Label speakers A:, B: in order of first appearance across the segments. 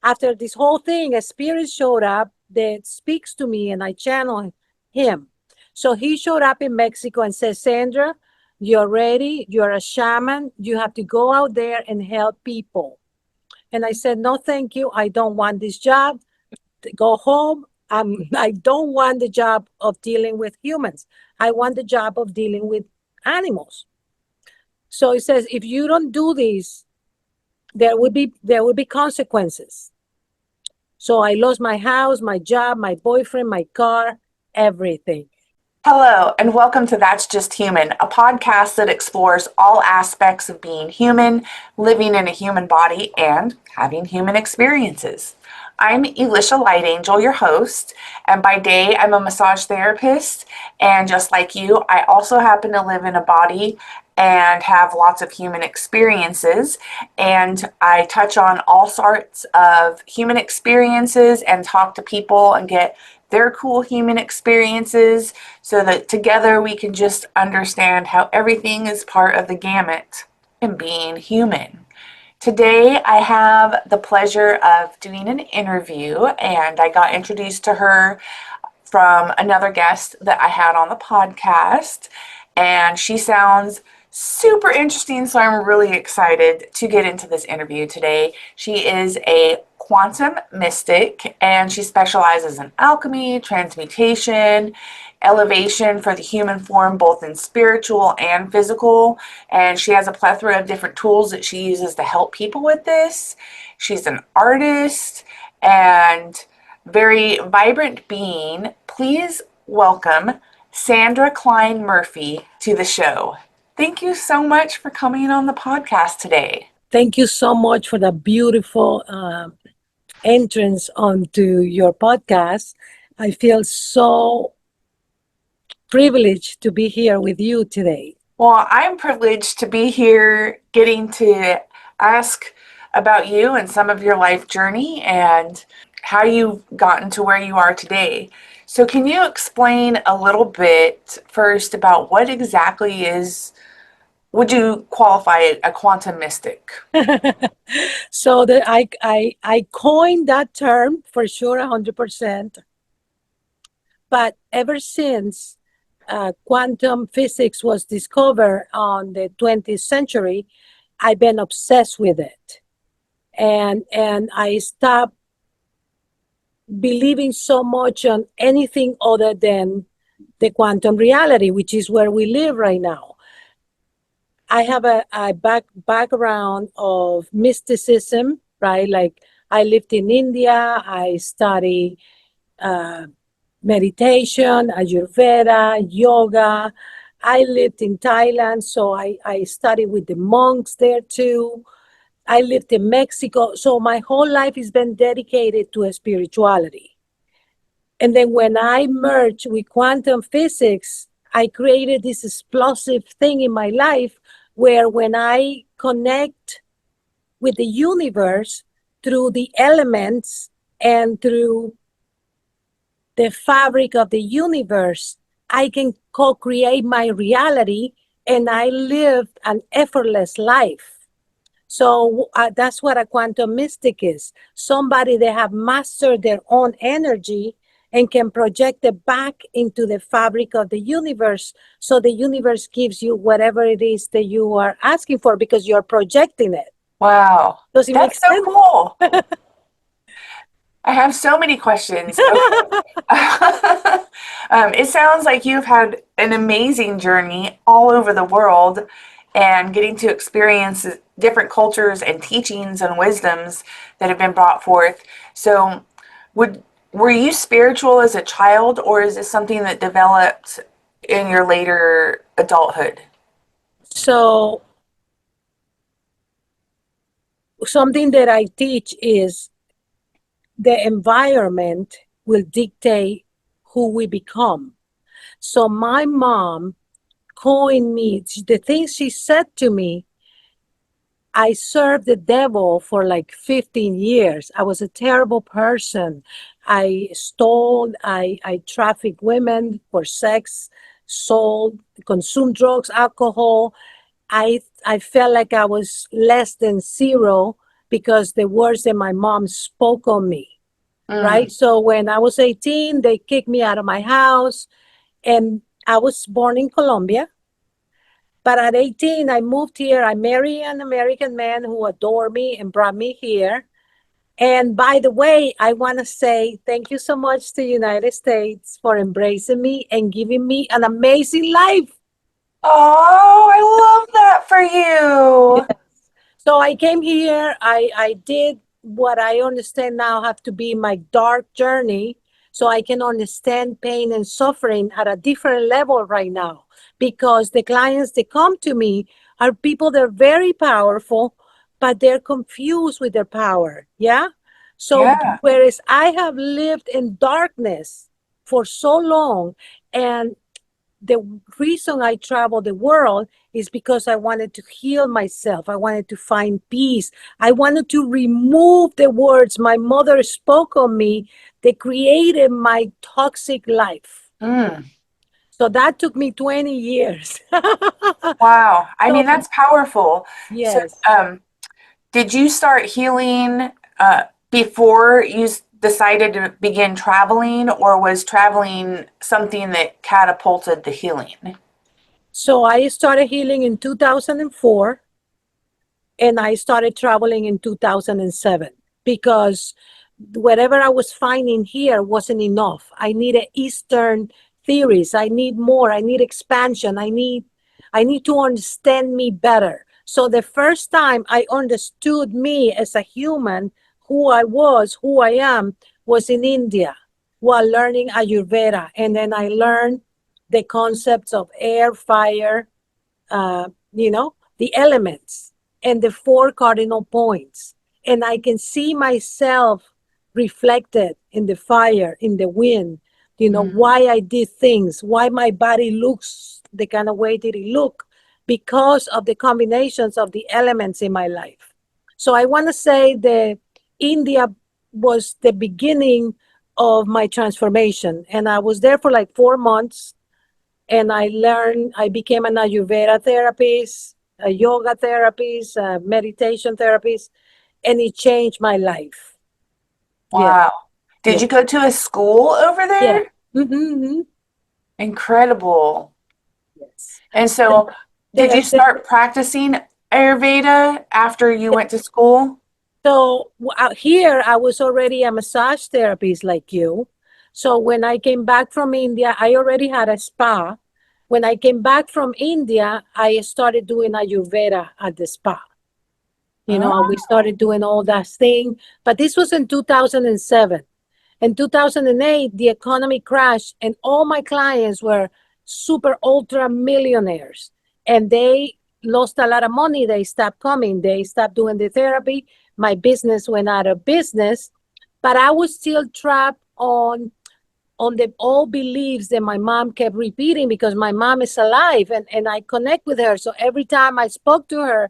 A: After this whole thing, a spirit showed up that speaks to me and I channel him. So he showed up in Mexico and said, Sandra, you're ready. You're a shaman. You have to go out there and help people. And I said, no, thank you. I don't want this job. Go home. I don't want the job of dealing with humans. I want the job of dealing with animals. So he says, if you don't do this, there will be consequences. So I lost my house, my job, my boyfriend, my car, everything.
B: Hello, and welcome to That's Just Human, a podcast that explores all aspects of being human, living in a human body, and having human experiences. I'm Elisha Light Angel, your host, and by day I'm a massage therapist, and just like you, I also happen to live in a body and have lots of human experiences, and I touch on all sorts of human experiences and talk to people and get their cool human experiences so that together we can just understand how everything is part of the gamut in being human. Today I have the pleasure of doing an interview, and I got introduced to her from another guest that I had on the podcast, and she sounds super interesting, so I'm really excited to get into this interview today. She is a quantum mystic, and she specializes in alchemy, transmutation, elevation for the human form, both in spiritual and physical. And she has a plethora of different tools that she uses to help people with this. She's an artist and very vibrant being. Please welcome Sandra Cline Murphy to the show. Thank you so much for coming on the podcast today.
A: Thank you so much for the beautiful entrance onto your podcast. I feel so privileged to be here with you today.
B: Well, I'm privileged to be here getting to ask about you and some of your life journey and how you've gotten to where you are today. So can you explain a little bit first about what exactly would you qualify a quantum mystic?
A: So I coined that term for sure, 100%. But ever since quantum physics was discovered on the 20th century, I've been obsessed with it, and I stopped believing so much on anything other than the quantum reality, which is where we live right now. I have a background of mysticism, right? Like I lived in India, I study meditation, Ayurveda, yoga. I lived in Thailand, so I studied with the monks there too. I lived in Mexico. So my whole life has been dedicated to spirituality. And then when I merged with quantum physics, I created this explosive thing in my life where when I connect with the universe through the elements and through the fabric of the universe, I can co-create my reality, and I lived an effortless life. So that's what a quantum mystic is. Somebody that have mastered their own energy and can project it back into the fabric of the universe. So the universe gives you whatever it is that you are asking for because you're projecting it.
B: Wow,
A: Does it make
B: that's so
A: sense?
B: cool. I have so many questions. It sounds like you've had an amazing journey all over the world and getting to experience different cultures and teachings and wisdoms that have been brought forth. So, were you spiritual as a child, or is this something that developed in your later adulthood?
A: So something that I teach is the environment will dictate who we become. So my mom coined me, the things she said to me, I served the devil for like 15 years. I was a terrible person. I stole, I trafficked women for sex, sold, consumed drugs, alcohol. I felt like I was less than zero because the words that my mom spoke on me,
B: Mm.
A: right? So when I was 18, they kicked me out of my house, and I was born in Colombia. But at 18, I moved here. I married an American man who adored me and brought me here. And by the way, I want to say thank you so much to the United States for embracing me and giving me an amazing life.
B: Oh, I love that for you.
A: So I came here. I did what I understand now have to be my dark journey, so I can understand pain and suffering at a different level right now. Because the clients that come to me are people that are very powerful, but they're confused with their power. Yeah. So
B: Yeah.
A: whereas I have lived in darkness for so long, and the reason I travel the world is because I wanted to heal myself. I wanted to find peace. I wanted to remove the words my mother spoke on me that created my toxic life.
B: Mm.
A: So that took me 20 years.
B: Wow. I
A: So,
B: mean, that's powerful. So,
A: yes.
B: did you start healing before you decided to begin traveling, or was traveling something that catapulted the healing?
A: So I started healing in 2004, and I started traveling in 2007 because whatever I was finding here wasn't enough. I needed Eastern theories. I need more. I need expansion. I need to understand me better. So the first time I understood me as a human, who I was, who I am, was in India while learning Ayurveda. And then I learned the concepts of air, fire, the elements and the four cardinal points. And I can see myself reflected in the fire, in the wind,
B: Mm.
A: why I did things, why my body looks the kind of way that it look because of the combinations of the elements in my life. So I want to say that India was the beginning of my transformation. And I was there for like 4 months, and I became an Ayurveda therapist, a yoga therapist, a meditation therapist, and it changed my life. Yeah,
B: Wow. Did
A: yeah,
B: you go to a school over
A: yeah.
B: there?
A: Mm-hmm.
B: Incredible.
A: Yes.
B: And
A: And
B: so, did you
A: the,
B: start practicing Ayurveda after you went to school?
A: so out here, I was already a massage therapist like you. So when I came back from India, I already had a spa. When I came back from India, I started doing Ayurveda at the spa. We
B: Oh,
A: started doing all that thing. But this was in 2007. In 2008, the economy crashed, and all my clients were super ultra millionaires. And they lost a lot of money. They stopped coming. They stopped doing the therapy. My business went out of business. But I was still trapped on the old beliefs that my mom kept repeating because my mom is alive, and I connect with her. So every time I spoke to her,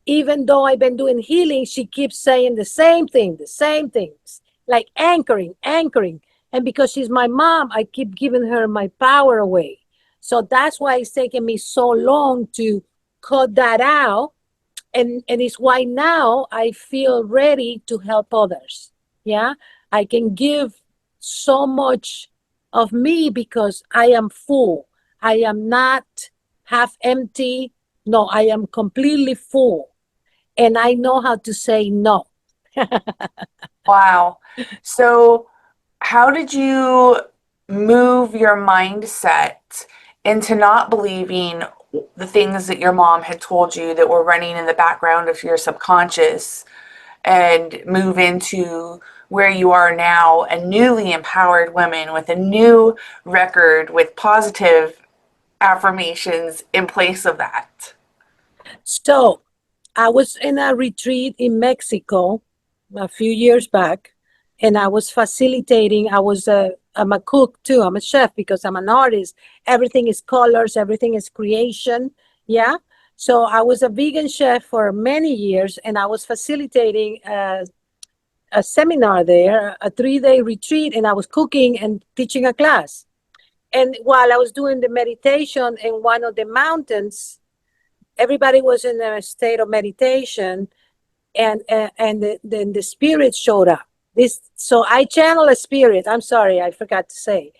A: even though I've been doing healing, she keeps saying the same things, like anchoring, anchoring. And because she's my mom, I keep giving her my power away. So that's why it's taken me so long to cut that out. And it's why now I feel ready to help others. Yeah. I can give so much of me because I am full. I am not half empty. No, I am completely full, and I know how to say no.
B: wow. So, how did you move your mindset into not believing the things that your mom had told you that were running in the background of your subconscious and move into where you are now, a newly empowered woman with a new record with positive affirmations in place of that?
A: So I was in a retreat in Mexico a few years back, and I was facilitating. I'm a cook too. I'm a chef because I'm an artist. Everything is colors. Everything is creation. Yeah. So I was a vegan chef for many years, and I was facilitating a seminar there, a 3-day retreat, and I was cooking and teaching a class. And while I was doing the meditation in one of the mountains, everybody was in a state of meditation. Then the spirit showed up. So I channel a spirit. I'm sorry, I forgot to say.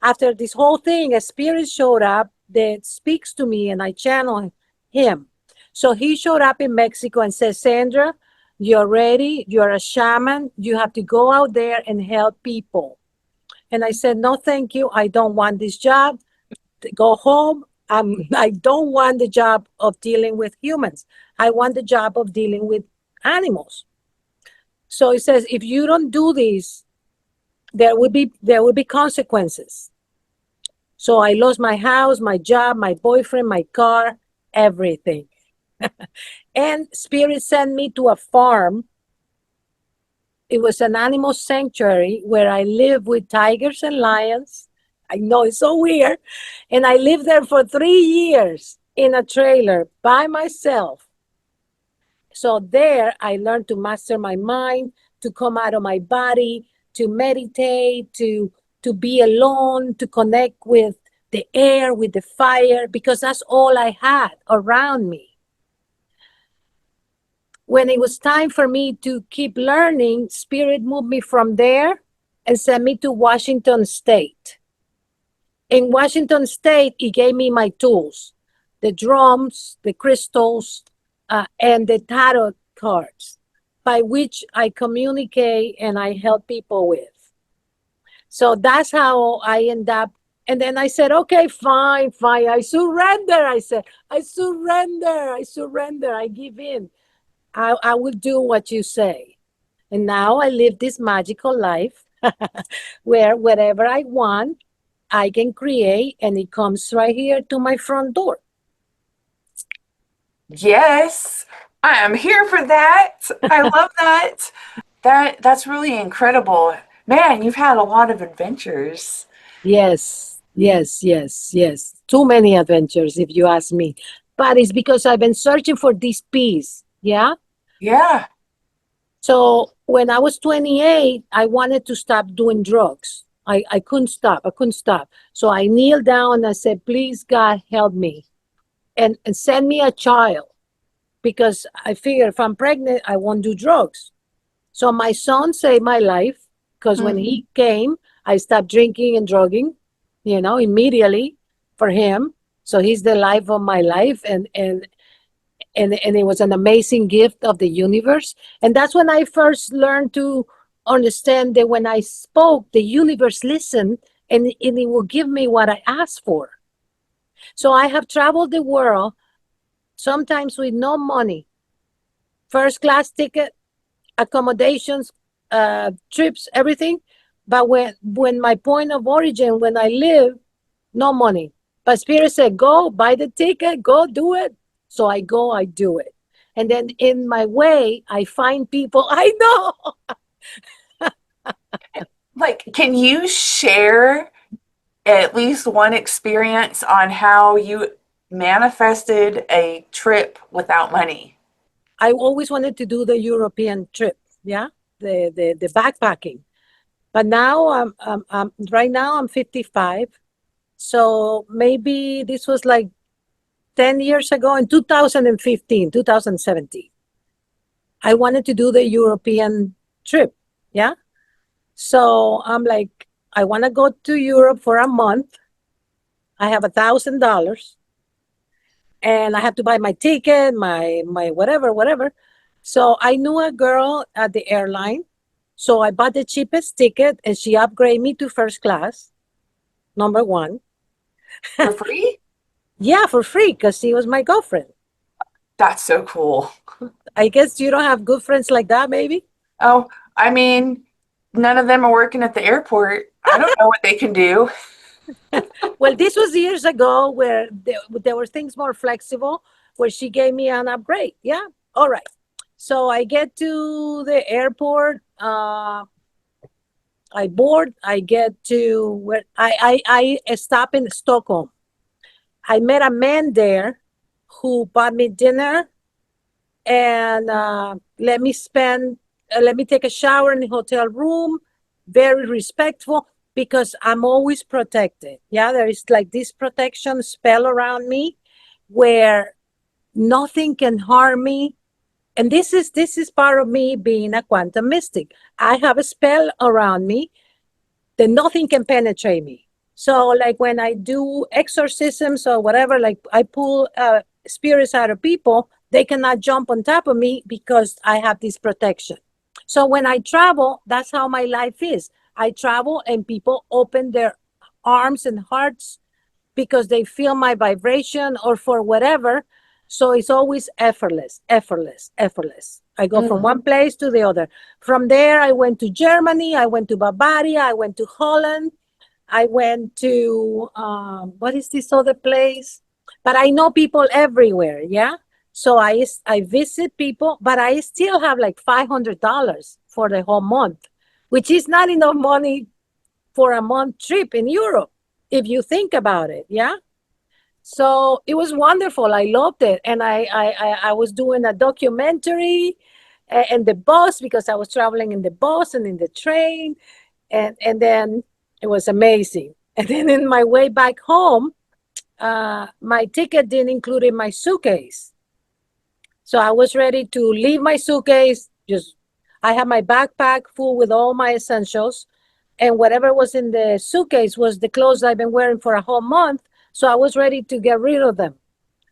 A: After this whole thing, a spirit showed up that speaks to me, and I channel him. So he showed up in Mexico and said, Sandra, you're ready. You're a shaman. You have to go out there and help people. And I said, no, thank you. I don't want this job. Go home. I don't want the job of dealing with humans. I want the job of dealing with animals. So he says, if you don't do this, there will be consequences. So I lost my house, my job, my boyfriend, my car, everything. And Spirit sent me to a farm. It was an animal sanctuary where I lived with tigers and lions. I know it's so weird. And I lived there for 3 years in a trailer by myself. So there I learned to master my mind, to come out of my body, to meditate, to be alone, to connect with the air, with the fire, because that's all I had around me. When it was time for me to keep learning, Spirit moved me from there and sent me to Washington State. In Washington State, he gave me my tools, the drums, the crystals, and the tarot cards, by which I communicate and I help people with. So that's how I end up. And then I said, okay, fine, I surrender. I said, I surrender, I give in. I will do what you say. And now I live this magical life where whatever I want, I can create, and it comes right here to my front door.
B: Yes, I am here for that. I love that. That's really incredible. Man, you've had a lot of adventures.
A: Yes, yes, yes, yes. Too many adventures, if you ask me. But it's because I've been searching for this peace. Yeah.
B: Yeah.
A: So when I was 28, I wanted to stop doing drugs. I couldn't stop. I couldn't stop. So I kneeled down and I said, please, God, help me and send me a child, because I figure if I'm pregnant, I won't do drugs. So my son saved my life, because when he came, I stopped drinking and drugging, immediately for him. So he's the life of my life, and it was an amazing gift of the universe. And that's when I first learned to understand that when I spoke, the universe listened, and it will give me what I asked for. So I have traveled the world, sometimes with no money, first class ticket, accommodations, trips, everything. But when my point of origin, when I live, no money. But Spirit said, go buy the ticket, go do it. So I go, I do it. And then in my way, I find people I know.
B: Like, can you share at least one experience on how you manifested a trip without money?
A: I always wanted to do the European trip, yeah, the backpacking. But now right now I'm 55. So maybe this was like 10 years ago, in 2015, 2017. I wanted to do the European trip. Yeah. So I'm like, I want to go to Europe for a month. I have $1,000 and I have to buy my ticket, my whatever. So I knew a girl at the airline. So I bought the cheapest ticket and she upgraded me to first class, number one.
B: For free?
A: Yeah, for free, because she was my girlfriend.
B: That's so cool.
A: I guess you don't have good friends like that, maybe?
B: Oh, I mean, none of them are working at the airport. I don't know what they can do.
A: Well, this was years ago where there were things more flexible, where she gave me an upgrade. Yeah. All right. So I get to the airport. I board. I get to where I stop in Stockholm. I met a man there who bought me dinner and let me take a shower in the hotel room. Very respectful, because I'm always protected. Yeah, there is like this protection spell around me where nothing can harm me. And this is part of me being a quantum mystic. I have a spell around me that nothing can penetrate me. So like when I do exorcisms or whatever, like I pull spirits out of people, they cannot jump on top of me because I have this protection. So when I travel, that's how my life is. I travel and people open their arms and hearts because they feel my vibration or for whatever. So it's always effortless, effortless, effortless. I go from
B: Mm.
A: one place to the other. From there, I went to Germany, I went to Bavaria, I went to Holland, I went to, what is this other place? But I know people everywhere, yeah? So I visit people, but I still have like $500 for the whole month, which is not enough money for a month trip in Europe, if you think about it, yeah? So it was wonderful. I loved it. And I was doing a documentary and the bus because I was traveling in the bus and in the train. And then it was amazing. And then in my way back home, my ticket didn't include in my suitcase. So I was ready to leave my suitcase. Just I had my backpack full with all my essentials, and whatever was in the suitcase was the clothes I've been wearing for a whole month. So I was ready to get rid of them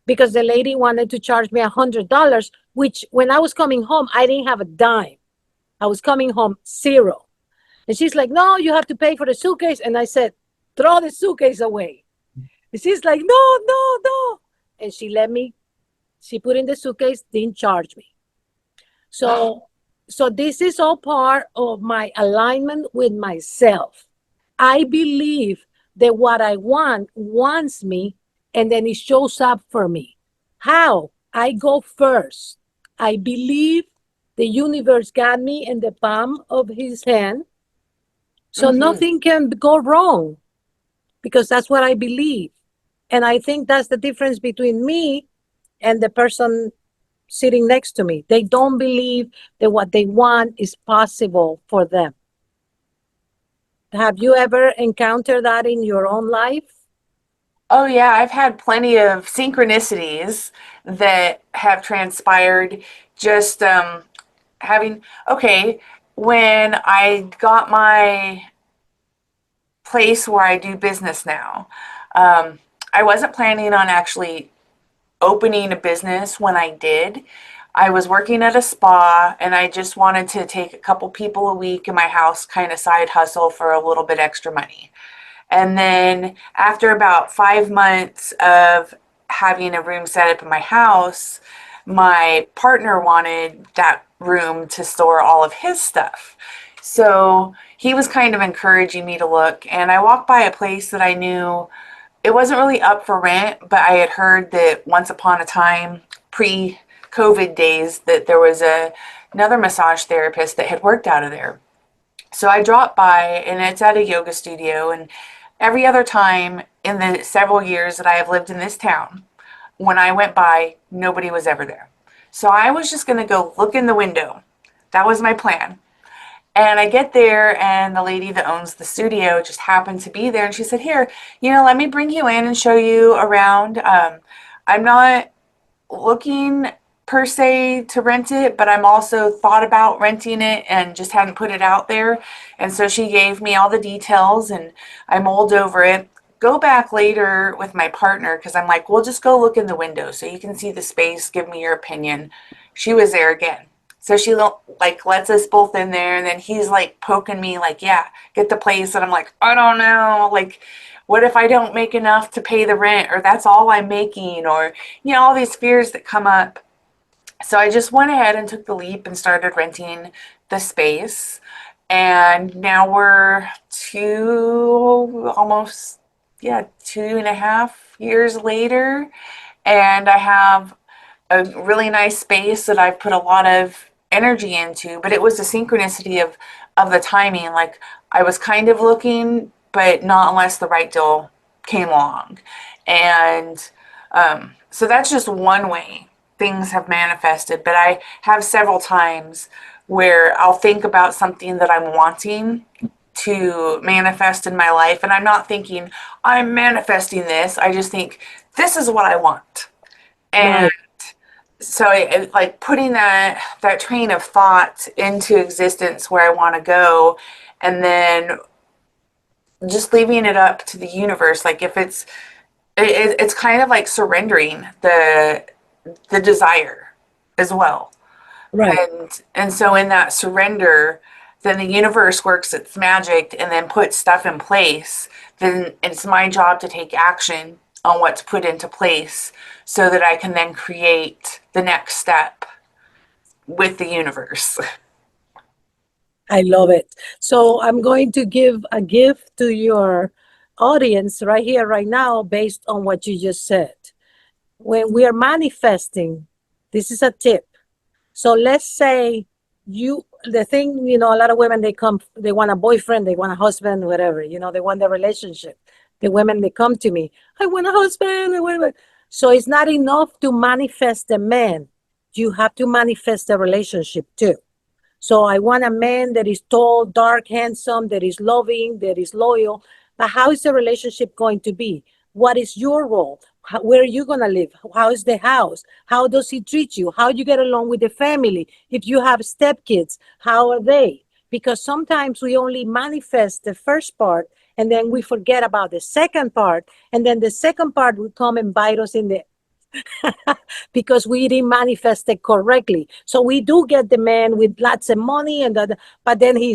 A: because the lady wanted to charge me $100, which when I was coming home, I didn't have a dime. I was coming home zero. And she's like, no, you have to pay for the suitcase. And I said, throw the suitcase away. And she's like, no, no, no. And she let me, she put in the suitcase, didn't charge me. So, so this is all part of my alignment with myself. I believe that what I want wants me, and then it shows up for me. How? I go first. I believe the universe got me in the palm of his hand, so
B: Mm-hmm.
A: nothing can go wrong because that's what I believe. And I think that's the difference between me and the person sitting next to me. They don't believe that what they want is possible for them. Have you ever encountered that in your own life?
B: Oh, yeah, I've had plenty of synchronicities that have transpired just having, okay, when I got my place where I do business now, um, I wasn't planning on actually opening a business when I did. I was working at a spa and I just wanted to take a couple people a week in my house, kind of side hustle for a little bit extra money. And then after about 5 months of having a room set up in my house, my partner wanted that room to store all of his stuff. So he was kind of encouraging me to look. And I walked by a place that I knew it wasn't really up for rent, but I had heard that once upon a time, pre COVID days, that there was another massage therapist that had worked out of there. So I dropped by, and it's at a yoga studio. And every other time in the several years that I have lived in this town, when I went by, nobody was ever there. So I was just going to go look in the window. That was my plan. And I get there, and the lady that owns the studio just happened to be there. And she said, here, let me bring you in and show you around. I'm not looking per se to rent it, but I'm also thought about renting it and just hadn't put it out there. And so she gave me all the details and I mulled over it. Go back later with my partner because I'm like, well, just go look in the window so you can see the space, give me your opinion. She was there again. So she like lets us both in there, and then he's like poking me like, yeah, get the place. And I'm like, I don't know. Like, what if I don't make enough to pay the rent, or that's all I'm making, or all these fears that come up. So I just went ahead and took the leap and started renting the space. And now we're almost, yeah, 2.5 years later. And I have a really nice space that I've put a lot of energy into, but it was the synchronicity of the timing. Like I was kind of looking, but not unless the right deal came along. And so that's just one way things have manifested. But I have several times where I'll think about something that I'm wanting to manifest in my life. And I'm not thinking, I'm manifesting this. I just think, this is what I want. And
A: Right.
B: so like putting that train of thought into existence where I want to go, and then just leaving it up to the universe. Like if it's kind of like surrendering the desire as well.
A: Right.
B: And so in that surrender, then the universe works its magic and then puts stuff in place. Then it's my job to take action on what's put into place so that I can then create the next step with the universe.
A: I love it. So I'm going to give a gift to your audience right here, right now, based on what you just said. When we are manifesting, this is a tip. So let's say the thing, a lot of women, they want a boyfriend, they want a husband, whatever, they want the relationship. The women, they come to me, I want a husband, I want. So it's not enough to manifest a man. You have to manifest a relationship too. So I want a man that is tall, dark, handsome, that is loving, that is loyal. But how is the relationship going to be? What is your role? Where are you going to live? How is the house? How does he treat you? How do you get along with the family? If you have stepkids, how are they? Because sometimes we only manifest the first part and then we forget about the second part. And then the second part will come and bite us in the because we didn't manifest it correctly. So we do get the man with lots of money, but then he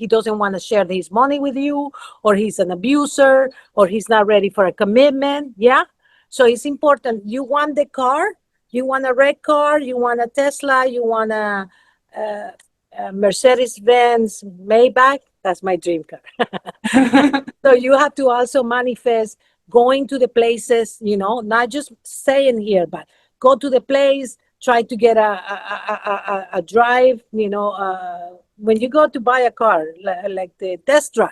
A: doesn't want to share his money with you, or he's an abuser, or he's not ready for a commitment. Yeah. So it's important. You want the car, you want a red car, you want a Tesla, you want a Mercedes Benz Maybach. That's my dream car. So you have to also manifest going to the places, not just staying here, but go to the place, try to get a drive, when you go to buy a car, like the test drive.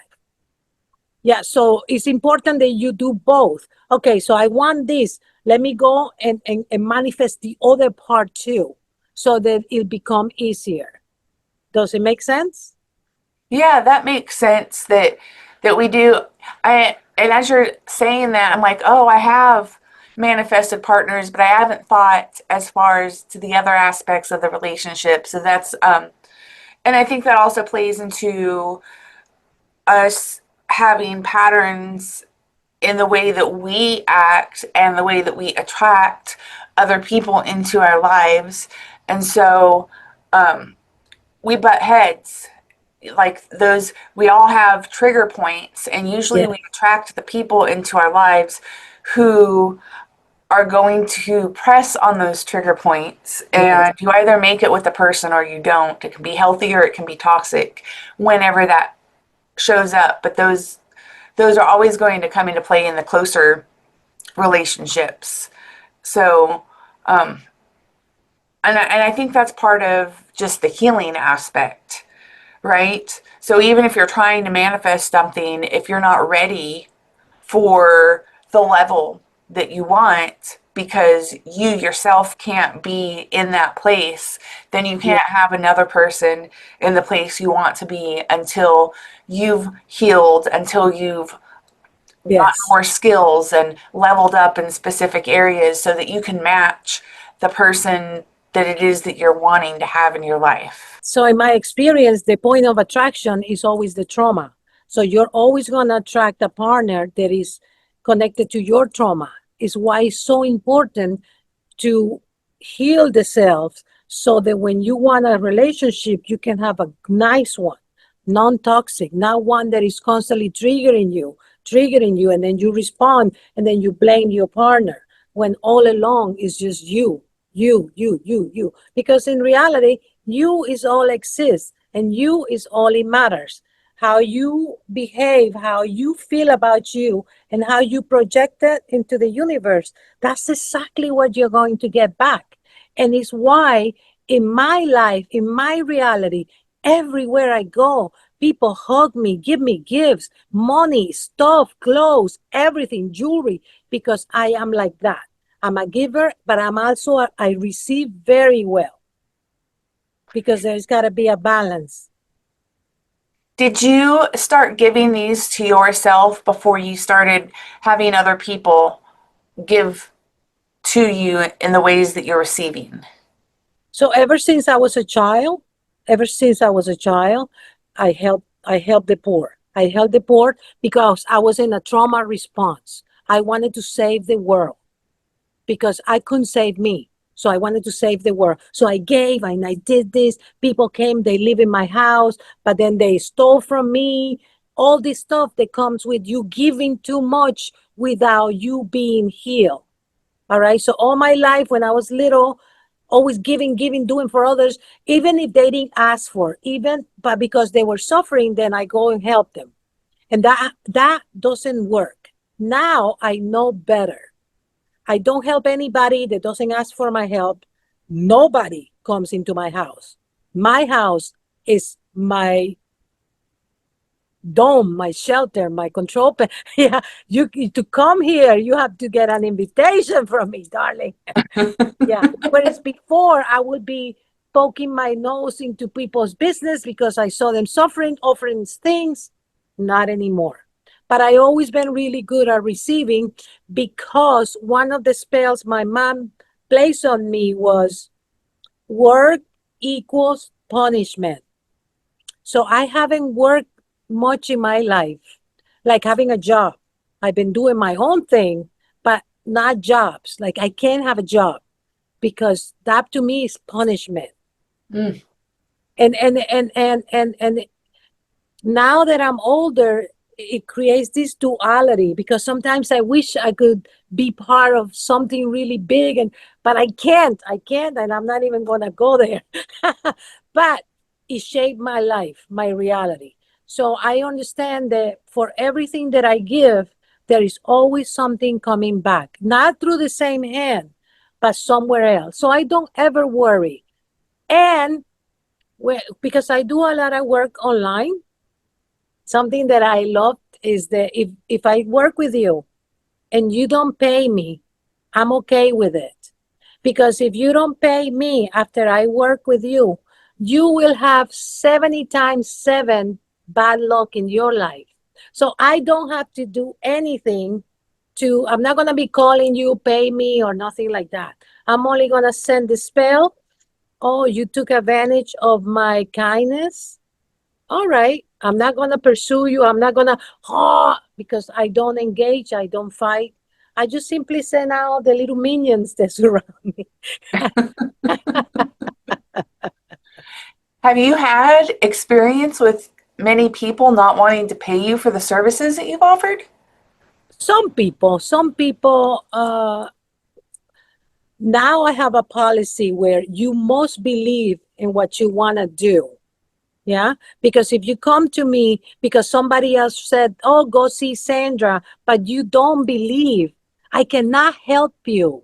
A: Yeah, so it's important that you do both. Okay, so I want this. Let me go and manifest the other part too, so that it'll become easier. Does it make sense?
B: Yeah, that makes sense that we do. And as you're saying that, I'm like, oh, I have manifested partners, but I haven't thought as far as to the other aspects of the relationship. So that's and I think that also plays into us having patterns in the way that we act and the way that we attract other people into our lives. And so we butt heads, like those, we all have trigger points, and usually
A: Yeah.
B: we attract the people into our lives who are going to press on those trigger points,
A: Yes.
B: and you either make it with the person or you don't. It can be healthy or it can be toxic whenever that shows up, but those are always going to come into play in the closer relationships. So and I think that's part of just the healing aspect, right? So even if you're trying to manifest something, if you're not ready for the level that you want because you yourself can't be in that place, then you
A: Yeah.
B: can't have another person in the place you want to be until you've healed, until you've gotten
A: Yes.
B: more skills and leveled up in specific areas so that you can match the person that it is that you're wanting to have in your life.
A: So in my experience, the point of attraction is always the trauma. So you're always going to attract a partner that is connected to your trauma. Is why it's so important to heal the self so that when you want a relationship, you can have a nice one, non-toxic, not one that is constantly triggering you, and then you respond and then you blame your partner when all along is just you. Because in reality, you is all exists and you is all it matters. How you behave, how you feel about you, and how you project it into the universe, that's exactly what you're going to get back. And it's why in my life, in my reality, everywhere I go, people hug me, give me gifts, money, stuff, clothes, everything, jewelry, because I am like that. I'm a giver, but I receive very well because there's got to be a balance.
B: Did you start giving these to yourself before you started having other people give to you in the ways that you're receiving?
A: So ever since I was a child, I helped the poor. I helped the poor because I was in a trauma response. I wanted to save the world because I couldn't save me. So I wanted to save the world. So I gave and I did this. People came, they live in my house, but then they stole from me. All this stuff that comes with you giving too much without you being healed. All right. So all my life when I was little, always giving, giving, doing for others, even if they didn't ask for, even but because they were suffering, then I go and help them. And that doesn't work. Now I know better. I don't help anybody that doesn't ask for my help. Nobody comes into my house. My house is my dome, my shelter, my control pen. Yeah, you to come here, you have to get an invitation from me, darling. Yeah. Whereas before, I would be poking my nose into people's business because I saw them suffering, offering things. Not anymore. But I always been really good at receiving because one of the spells my mom placed on me was work equals punishment. So I haven't worked much in my life, like having a job. I've been doing my own thing, but not jobs. Like I can't have a job because that to me is punishment.
B: Mm.
A: And now that I'm older, it creates this duality because sometimes I wish I could be part of something really big and but I can't and I'm not even gonna go there. But it shaped my life, my reality. So I understand that for everything that I give, there is always something coming back, not through the same hand, but somewhere else. So I don't ever worry. And because I do a lot of work online, something that I love is that if I work with you and you don't pay me, I'm okay with it. Because if you don't pay me after I work with you, you will have 70 times 7 bad luck in your life. So I don't have to do anything I'm not going to be calling you, pay me, or nothing like that. I'm only going to send the spell. Oh, you took advantage of my kindness. All right, I'm not going to pursue you. I'm not going to, because I don't engage, I don't fight. I just simply send out the little minions that surround me.
B: Have you had experience with many people not wanting to pay you for the services that you've offered?
A: Some people, now I have a policy where you must believe in what you want to do. Yeah. Because if you come to me because somebody else said, oh, go see Sandra, but you don't believe, I cannot help you.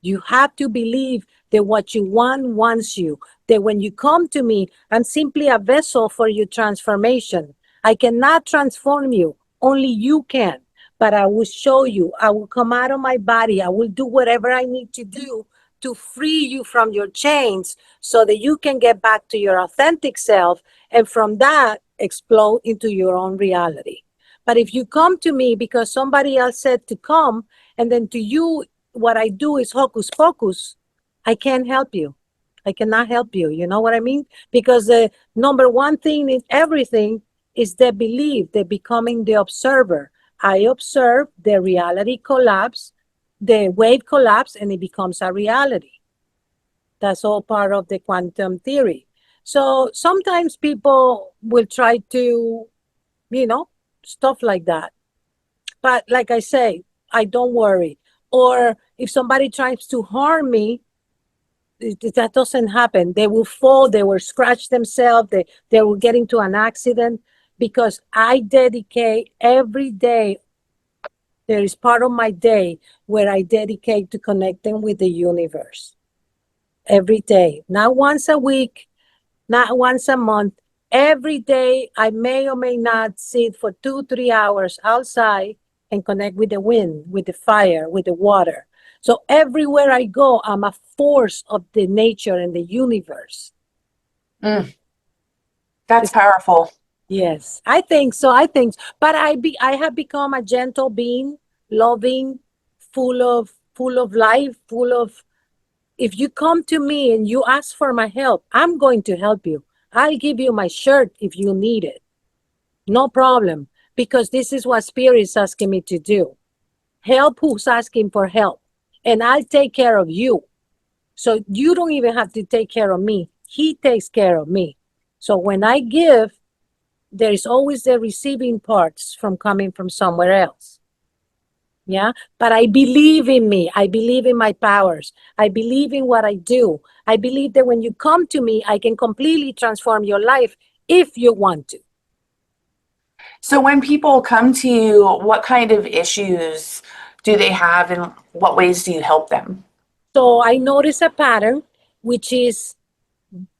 A: You have to believe that what you want wants you. That when you come to me, I'm simply a vessel for your transformation. I cannot transform you. Only you can. But I will show you. I will come out of my body. I will do whatever I need to do to free you from your chains so that you can get back to your authentic self and from that explode into your own reality. But if you come to me because somebody else said to come, and then to you what I do is hocus pocus, I can't help you. I cannot help you. You know what I mean? Because the number one thing in everything is the belief, the becoming the observer. I observe the reality collapse, the wave collapse, and it becomes a reality. That's all part of the quantum theory. So sometimes people will try to, you know, stuff like that. But like I say, I don't worry. Or if somebody tries to harm me, that doesn't happen. They will fall, they will scratch themselves, they will get into an accident because I dedicate every day. There is part of my day where I dedicate to connecting with the universe every day, not once a week, not once a month. Every day, I may or may not sit for 2, 3 hours outside and connect with the wind, with the fire, with the water. So everywhere I go, I'm a force of the nature and the universe.
B: Mm, that's
A: It's,
B: powerful.
A: yes, I think so. But I have become a gentle being, loving, full of life, full of if you come to me and you ask for my help, I'm going to help you. I'll give you my shirt if you need it. No problem. Because this is what Spirit is asking me to do. Help who's asking for help. And I'll take care of you. So you don't even have to take care of me. He takes care of me. So when I give, there is always the receiving parts from coming from somewhere else. Yeah. But I believe in me. I believe in my powers. I believe in what I do. I believe that when you come to me, I can completely transform your life if you want to.
B: So when people come to you, what kind of issues do they have and what ways do you help them?
A: So I notice a pattern, which is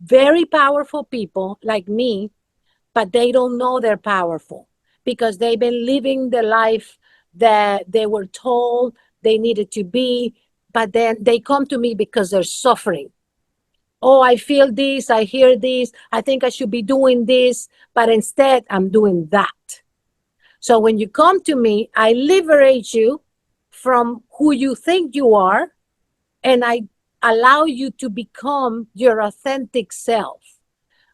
A: very powerful people like me, but they don't know they're powerful because they've been living the life that they were told they needed to be, but then they come to me because they're suffering. Oh, I feel this, I hear this, I think I should be doing this, but instead I'm doing that. So when you come to me, I liberate you from who you think you are, and I allow you to become your authentic self.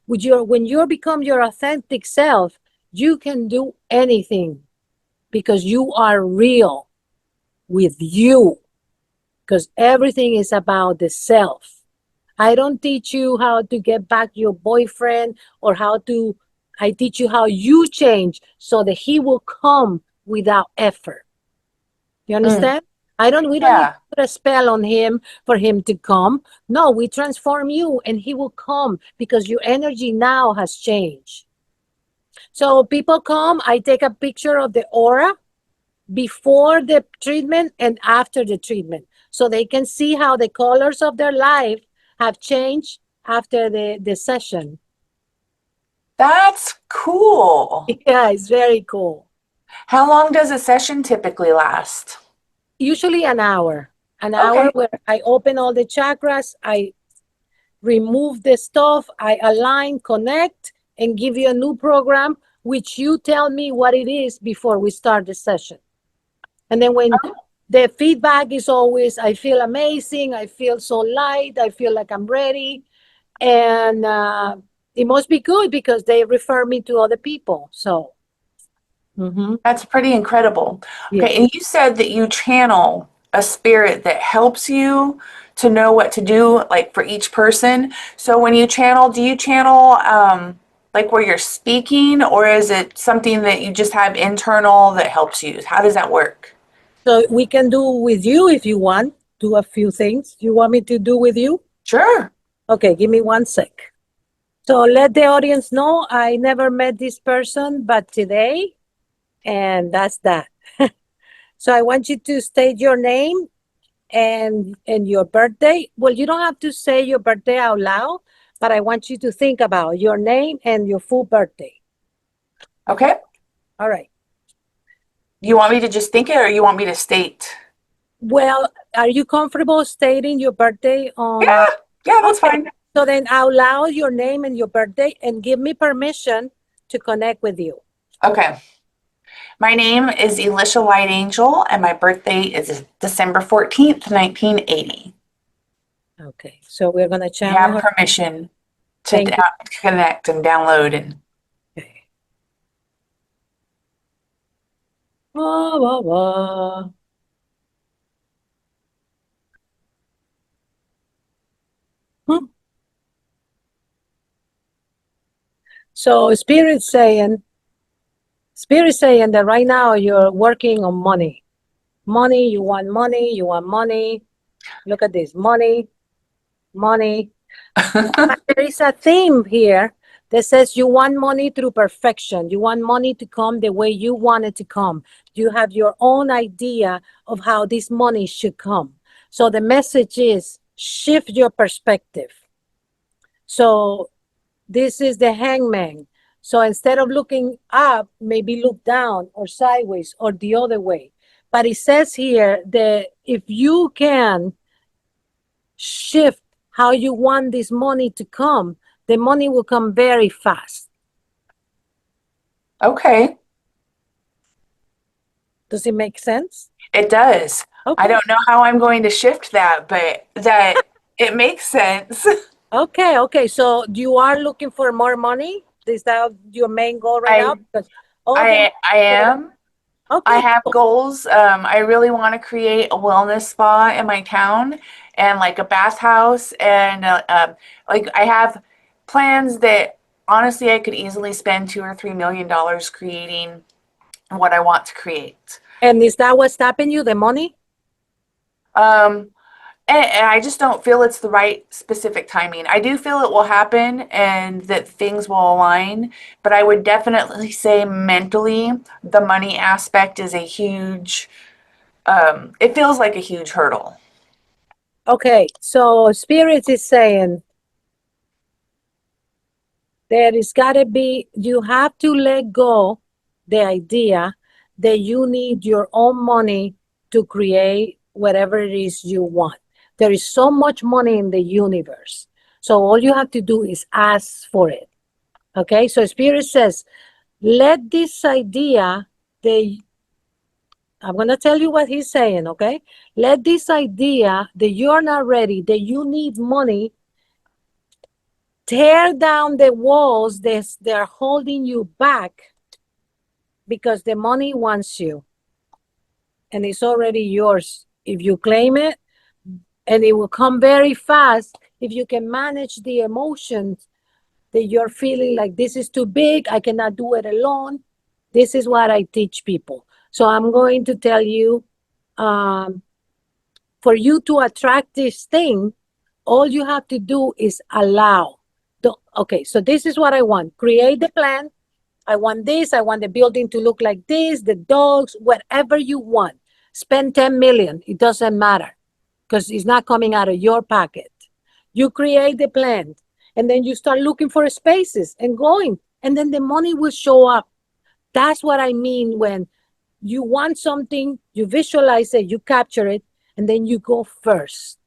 A: When you become your authentic self, you can do anything because you are real with you, because everything is about the self. I don't teach you how to get back your boyfriend or I teach you how you change so that he will come without effort. You
B: Mm,
A: understand? We don't need
B: yeah.
A: to put a spell on him for him to come. No, we transform you and he will come because your energy now has changed. So people come, I take a picture of the aura before the treatment and after the treatment so they can see how the colors of their life have changed after the session.
B: That's cool.
A: Yeah, it's very cool.
B: How long does a session typically last?
A: Usually an hour
B: Okay.
A: where I open all the chakras, I remove the stuff, I align, connect, and give you a new program, which you tell me what it is before we start the session. And then when the feedback is always, I feel amazing, I feel so light, I feel like I'm ready. And it must be good because they refer me to other people. So,
B: That's pretty incredible.
A: yeah.
B: Okay, and you said that you channel a spirit that helps you to know what to do, like for each person. So when you channel, do you channel like where you're speaking, or is it something that you just have internal that helps you? How does that work?
A: So we can do with you if you want, do a few things you want me to do with you.
B: Sure.
A: Okay, give me 1 sec. So let the audience know I never met this person, but today, and that's that. So I want you to state your name and your birthday. Well, you don't have to say your birthday out loud, but I want you to think about your name and your full birthday.
B: Okay.
A: All right.
B: You want me to just think it, or you want me to state?
A: Well, are you comfortable stating your birthday on?
B: Yeah, yeah, that's
A: Okay.
B: fine.
A: So then out loud your name and your birthday and give me permission to connect with you.
B: Okay. My name is Elisha White Angel, and my birthday is December 14th, 1980.
A: Okay. So we're going to
B: You
A: channel
B: have
A: her.
B: permission to
A: Thank you.
B: connect and download and
A: Okay. Wah, wah, wah. Hmm. So Spirit saying that right now you're working on money. Money, you want money, you want money. Look at this, money, money. And there is a theme here that says you want money through perfection. You want money to come the way you want it to come. You have your own idea of how this money should come. So the message is shift your perspective. So this is the hangman. So instead of looking up, maybe look down or sideways or the other way. But it says here that if you can shift how you want this money to come, the money will come very fast.
B: okay,
A: Does it make sense?
B: it does. I
A: Okay.
B: don't know how I'm going to shift that, but that It makes sense.
A: Okay, okay. So you are looking for more money? Is that your main goal right now?
B: I
A: Because all the
B: I I am. I
A: okay,
B: have
A: cool.
B: goals. I really want to create a wellness spa in my town and like a bathhouse and like I have plans that honestly I could easily spend $2 or $3 million creating what I want to create.
A: And is that what's stopping you, the money?
B: Um, and I just don't feel it's the right specific timing. I do feel it will happen and that things will align, but I would definitely say mentally, the money aspect is a huge, it feels like a huge hurdle.
A: Okay, so Spirit is saying there is got to be, you have to let go the idea that you need your own money to create whatever it is you want. There is so much money in the universe. So all you have to do is ask for it. Okay, so Spirit says, let this idea, the I'm going to tell you what he's saying, okay? Let this idea that you're not ready, that you need money, tear down the walls that they're holding you back because the money wants you and it's already yours if you claim it, and it will come very fast if you can manage the emotions that you're feeling like this is too big, I cannot do it alone. This is what I teach people. So I'm going to tell you, um, for you to attract this thing, all you have to do is allow. Okay, so this is what I want. Create the plan. I want this. I want the building to look like this, the dogs, whatever you want. Spend 10 million. It doesn't matter because it's not coming out of your pocket. You create the plan and then you start looking for spaces and going, and then the money will show up. That's what I mean when you want something, you visualize it, you capture it, and then you go first.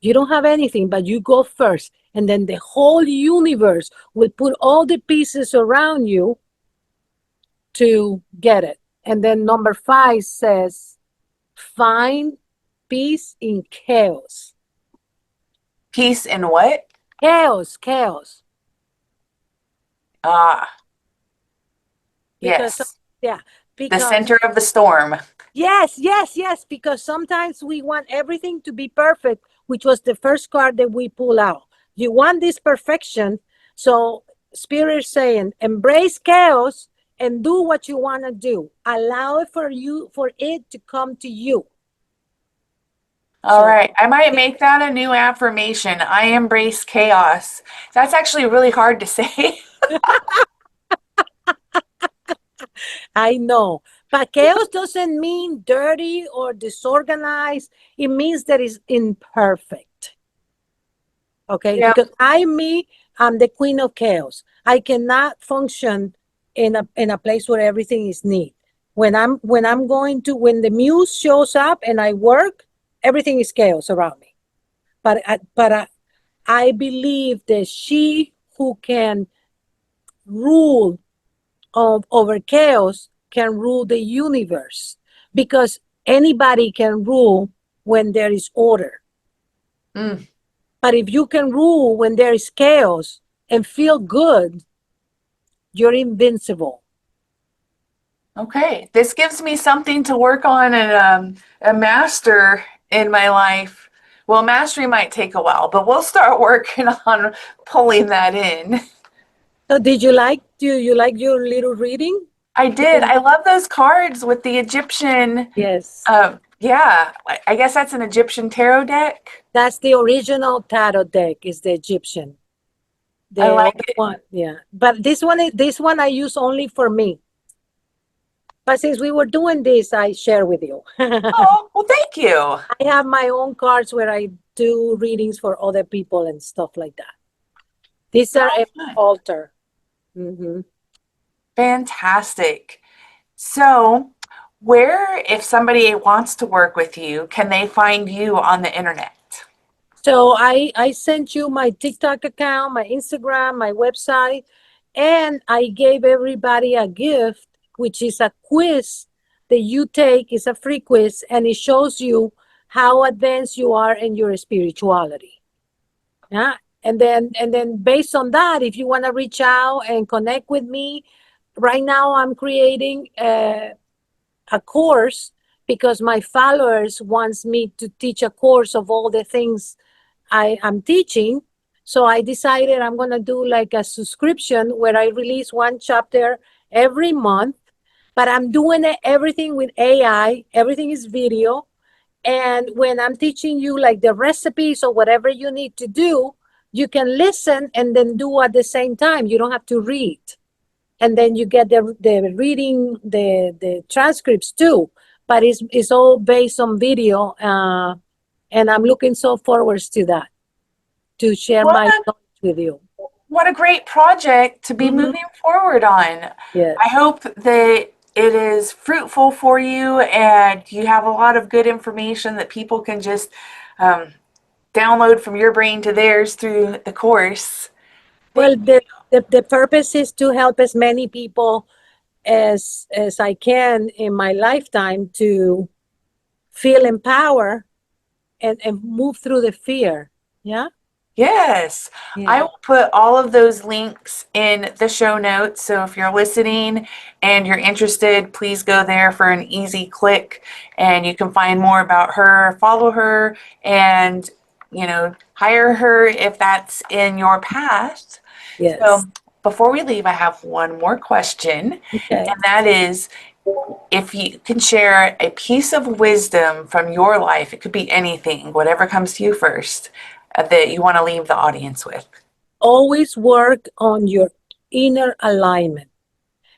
A: You don't have anything, but you go first. And then the whole universe will put all the pieces around you to get it. And then number 5 says, find peace in chaos.
B: Peace in what?
A: Chaos, chaos.
B: Ah,
A: Because,
B: yes.
A: yeah,
B: The
A: because
B: center of the storm.
A: yes, yes, yes, because sometimes we want everything to be perfect, which was the first card that we pull out. You want this perfection. So Spirit is saying, embrace chaos and do what you want to do. Allow it for you, for it to come to you.
B: All
A: So
B: right. I might make that a new affirmation. I embrace chaos. That's actually really hard to say.
A: I know. But chaos doesn't mean dirty or disorganized. It means that it's imperfect. Okay,
B: Yeah.
A: because I'm the queen of chaos. I cannot function in a place where everything is neat. When the muse shows up and I work, everything is chaos around me. But I believe that she who can rule over chaos can rule the universe, because anybody can rule when there is order.
B: Mm,
A: But if you can rule when there is chaos and feel good, you're invincible.
B: okay. This gives me something to work on and a master in my life. Well, mastery might take a while, but we'll start working on pulling that in.
A: So do you like your little reading?
B: I did.
A: Even
B: I love those cards with the Egyptian.
A: yes,
B: Yeah, I guess that's an Egyptian tarot deck.
A: that's the original tarot deck, is the Egyptian.
B: I
A: The
B: like
A: other
B: it.
A: one, yeah. But this one I use only for me. But since we were doing this, I share with you. I
B: Oh, well, thank you.
A: have my own cards where I do readings for other people and stuff like that. These are
B: How
A: a
B: fun.
A: altar. Hmm.
B: Fantastic. So, where, if somebody wants to work with you, can they find you on the internet?
A: So I sent you my TikTok account, my Instagram, my website, and I gave everybody a gift, which is a quiz that you take. It's a free quiz, and it shows you how advanced you are in your spirituality. Yeah. And then based on that, if you want to reach out and connect with me, right now I'm creating a course because my followers wants me to teach a course of all the things I am teaching. So I decided I'm going to do like a subscription where I release one chapter every month, but I'm doing it everything with AI. Everything is video. And when I'm teaching you like the recipes or whatever you need to do, you can listen and then do at the same time. You don't have to read. And then you get the reading, the transcripts too. But it's all based on video. And I'm looking so forward to that, to share
B: What
A: my
B: a,
A: knowledge with you.
B: what a great project to be
A: Hmm.
B: moving forward on. I
A: Yes.
B: hope that it is fruitful for you and you have a lot of good information that people can just um, download from your brain to theirs through the course.
A: Well,
B: Thank
A: the purpose is to help as many people as I can in my lifetime to feel empowered and move through the fear. Yeah.
B: Yes, I
A: Yeah.
B: will put all of those links in the show notes. So if you're listening and you're interested, please go there for an easy click and you can find more about her, follow her, and hire her if that's in your path. So
A: Yes.
B: before we leave, I have one more question,
A: Okay.
B: and that is if you can share a piece of wisdom from your life, it could be anything, whatever comes to you first, that you want to leave the audience with.
A: Always work on your inner alignment,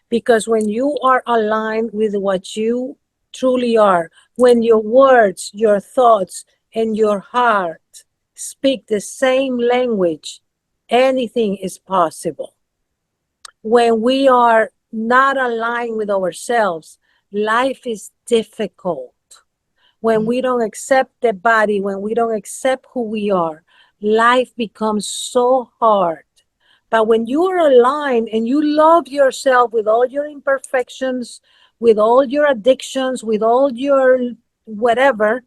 A: because when you are aligned with what you truly are, when your words, your thoughts, and your heart speak the same language, anything is possible. When we are not aligned with ourselves, life is difficult. When we don't accept the body, when we don't accept who we are, life becomes so hard. But when you are aligned and you love yourself with all your imperfections, with all your addictions, with all your whatever,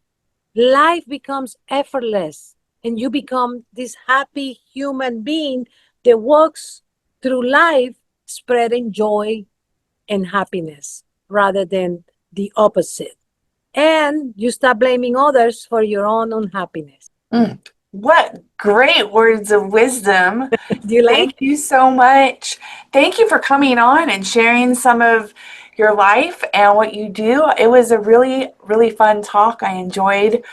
A: life becomes effortless and you become this happy human being that walks through life spreading joy and happiness rather than the opposite. And you stop blaming others for your own unhappiness.
B: Mm. What great words of wisdom.
A: Do you
B: Thank
A: like?
B: you so much. Thank you for coming on and sharing some of your life and what you do. It was a really, really fun talk. I enjoyed,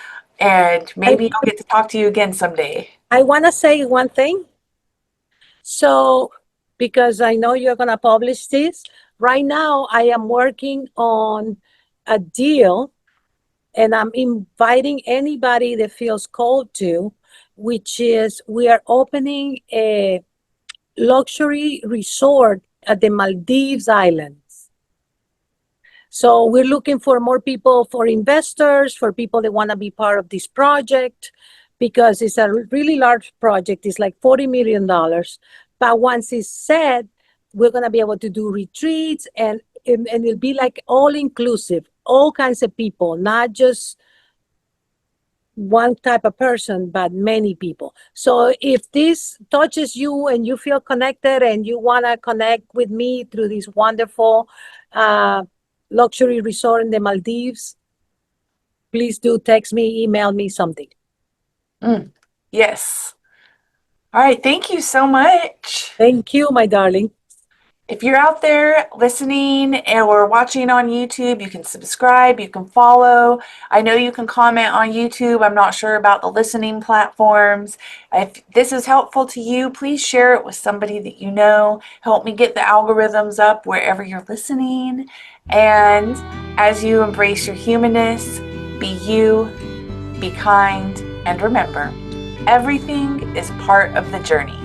B: and
A: I,
B: maybe I'll get to talk to you again someday.
A: I want to say one thing. So, because I know you're going to publish this, right now I am working on a deal and I'm inviting anybody that feels called to, which is we are opening a luxury resort at the Maldives Islands. So we're looking for more people, for investors, for people that want to be part of this project, because it's a really large project. It's like $40 million. But once it's set, we're going to be able to do retreats and it'll be like all inclusive, all kinds of people, not just one type of person, but many people. So if this touches you and you feel connected and you want to connect with me through this wonderful uh, luxury resort in the Maldives, please do text me, email me something.
B: Mm. Yes. All right. Thank you so much.
A: Thank you, my darling.
B: If you're out there listening or watching on YouTube, you can subscribe, you can follow. I know you can comment on YouTube. I'm not sure about the listening platforms. If this is helpful to you, please share it with somebody that you know. Help me get the algorithms up wherever you're listening. And as you embrace your humanness, be you, be kind, and remember, everything is part of the journey.